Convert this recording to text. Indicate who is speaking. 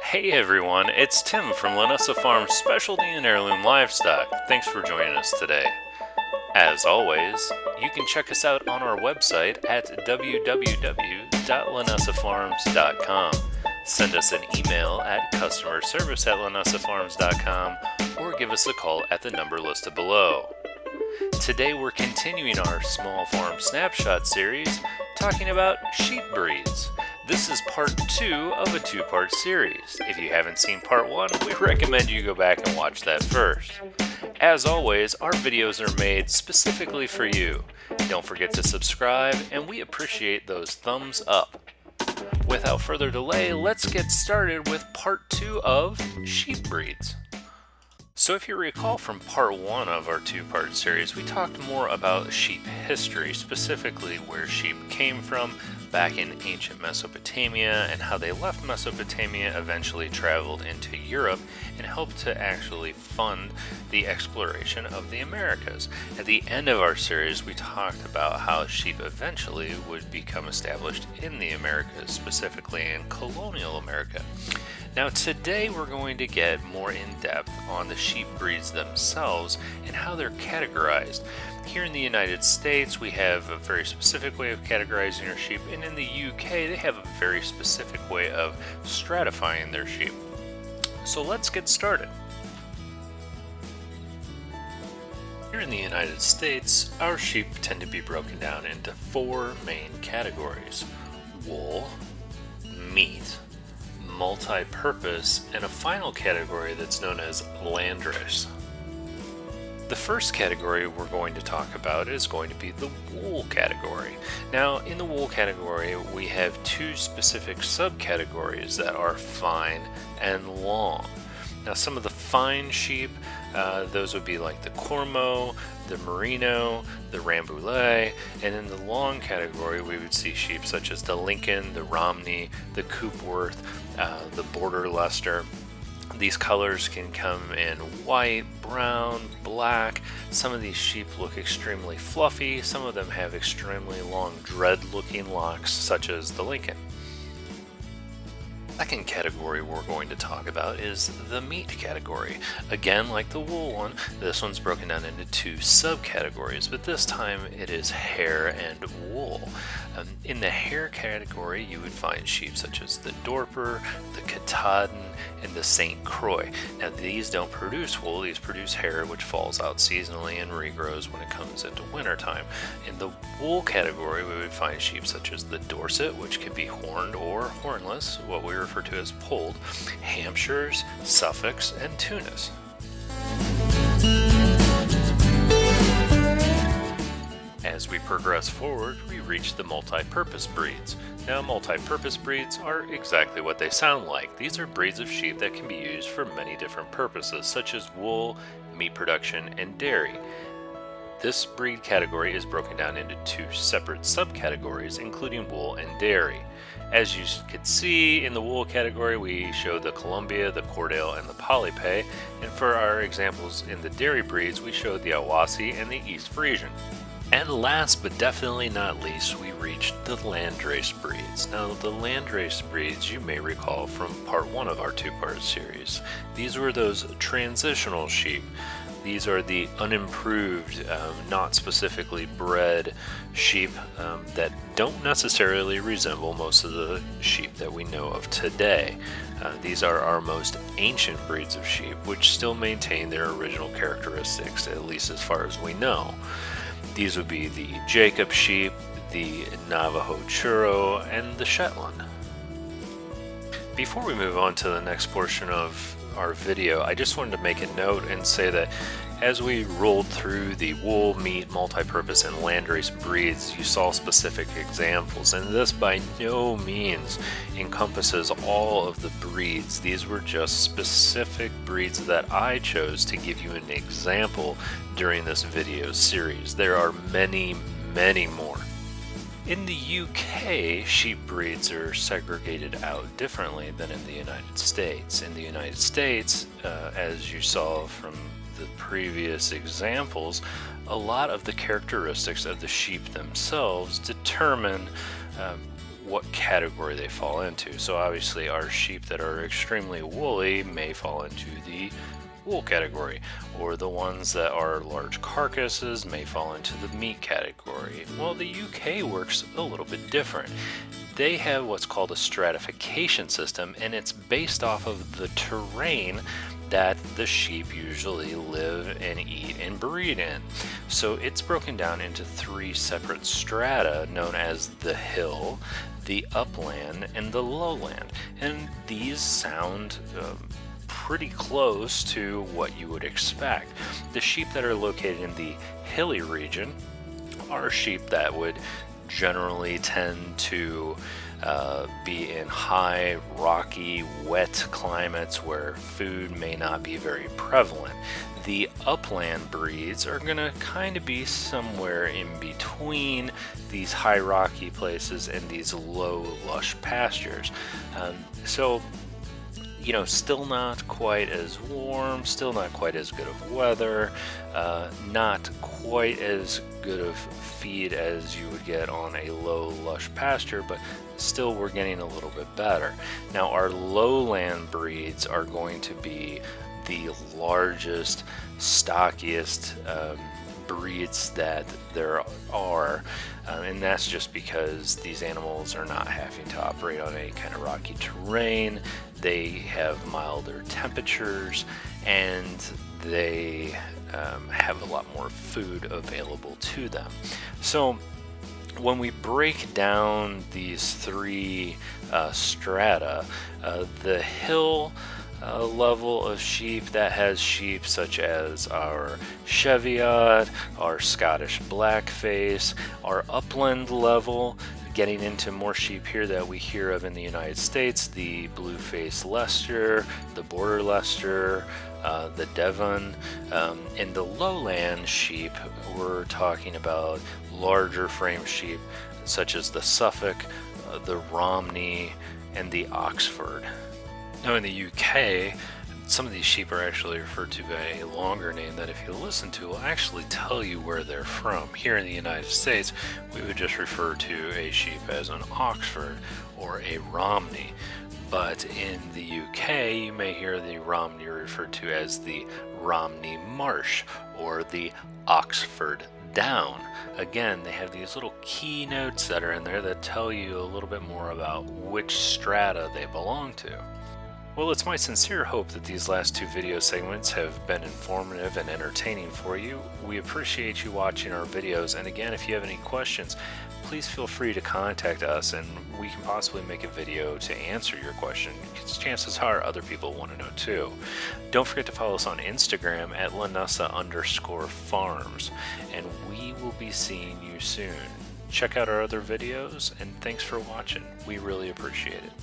Speaker 1: Hey everyone, it's Tim from Linessa Farms Specialty and Heirloom Livestock. Thanks for joining us today. As always, you can check us out on our website at www.linessafarms.com. Send us an email at customerservice@linessafarms.com or give us a call at the number listed below. Today we're continuing our Small Farm Snapshot series talking about sheep breeds. This is part 2 of a 2-part series. If you haven't seen part 1, we recommend you go back and watch that first. As always, our videos are made specifically for you. Don't forget to subscribe, and we appreciate those thumbs up. Without further delay, let's get started with part 2 of sheep breeds. So if you recall from part 1 of our 2-part series, we talked more about sheep history, specifically where sheep came from back in ancient Mesopotamia and how they left Mesopotamia, eventually traveled into Europe, and helped to actually fund the exploration of the Americas. At the end of our series, we talked about how sheep eventually would become established in the Americas, specifically in colonial America. Now today we're going to get more in depth on the sheep breeds themselves and how they're categorized. Here in the United States we have a very specific way of categorizing our sheep, and in the UK they have a very specific way of stratifying their sheep. So let's get started. Here in the United States, our sheep tend to be broken down into 4 main categories: wool, meat, multi-purpose, and a final category that's known as landrace. The first category we're going to talk about is going to be the wool category. Now, in the wool category, we have 2 specific subcategories that are fine and long. Now, some of the fine sheep, those would be like the CORMO, the MERINO, the RAMBOUILLET, and in the long category we would see sheep such as the Lincoln, the ROMNEY, the COOPWORTH, the Border Leicester. These colors can come in white, brown, black. Some of these sheep look extremely fluffy. Some of them have extremely long dread-looking locks, such as the Lincoln. The second category we're going to talk about is the meat category. Again, like the wool one, this one's broken down into 2 subcategories, but this time it is hair and wool. In the hair category, you would find sheep such as the Dorper, the KATAHDIN, and the St. Croix. Now these don't produce wool, these produce hair, which falls out seasonally and regrows when it comes into wintertime. In the wool category, we would find sheep such as the Dorset, which can be horned or hornless, what we refer to as polled, Hampshires, Suffolks, and Tunis. As we progress forward, we reach the multi-purpose breeds. Now, multi-purpose breeds are exactly what they sound like. These are breeds of sheep that can be used for many different purposes, such as wool, meat production, and dairy. This breed category is broken down into 2 separate subcategories, including wool and dairy. As you can see, in the wool category, we show the Columbia, the Cordale, and the Polypay, and for our examples in the dairy breeds, we show the Awassi and the East Frisian. And last but definitely not least, we reached the landrace breeds. Now, the landrace breeds you may recall from part 1 of our 2-part series. These were those transitional sheep. These are the unimproved, not specifically bred sheep that don't necessarily resemble most of the sheep that we know of today. These are our most ancient breeds of sheep, which still maintain their original characteristics, at least as far as we know. These would be the Jacob sheep, the Navajo Churro, and the Shetland. Before we move on to the next portion of our video, I just wanted to make a note and say that as we rolled through the wool, meat, multi-purpose, and landrace breeds, you saw specific examples, and this by no means encompasses all of the breeds. These were just specific breeds that I chose to give you an example during this video series. There are many, many more. In the UK, sheep breeds are segregated out differently than in the United States. In the United States, as you saw from the previous examples, a lot of the characteristics of the sheep themselves determine what category they fall into. So obviously our sheep that are extremely woolly may fall into the wool category, or the ones that are large carcasses may fall into the meat category. Well, the UK works a little bit different. They have what's called a stratification system, and it's based off of the terrain that the sheep usually live and eat and breed in. So it's broken down into 3 separate strata known as the hill, the upland, and the lowland. And these sound pretty close to what you would expect. The sheep that are located in the hilly region are sheep that would generally tend to be in high, rocky, wet climates where food may not be very prevalent. The upland breeds are going to kind of be somewhere in between these high, rocky places and these low, lush pastures. So you know, still not quite as warm, still not quite as good of weather, not quite as good of feed as you would get on a low, lush pasture, but still we're getting a little bit better. Now our lowland breeds are going to be the largest, stockiest breeds that there are, and that's just because these animals are not having to operate on any kind of rocky terrain. They have milder temperatures, and they have a lot more food available to them. So when we break down these 3 strata, the hill level of sheep, that has sheep such as our Cheviot, our Scottish Blackface, our upland level, getting into more sheep here that we hear of in the United States, the blue-faced Leicester, the border Leicester, the Devon. In the lowland sheep, we're talking about larger frame sheep such as the Suffolk, the Romney, and the Oxford. Now in the UK, some of these sheep are actually referred to by a longer name that if you listen to will actually tell you where they're from. Here in the United States, we would just refer to a sheep as an Oxford or a Romney. But in the UK, you may hear the Romney referred to as the Romney Marsh or the Oxford Down. Again, they have these little keynotes that are in there that tell you a little bit more about which strata they belong to. Well, it's my sincere hope that these last 2 video segments have been informative and entertaining for you. We appreciate you watching our videos, and again, if you have any questions, please feel free to contact us and we can possibly make a video to answer your question, because chances are other people want to know too. Don't forget to follow us on Instagram at Linessa_Farms, and we will be seeing you soon. Check out our other videos, and thanks for watching. We really appreciate it.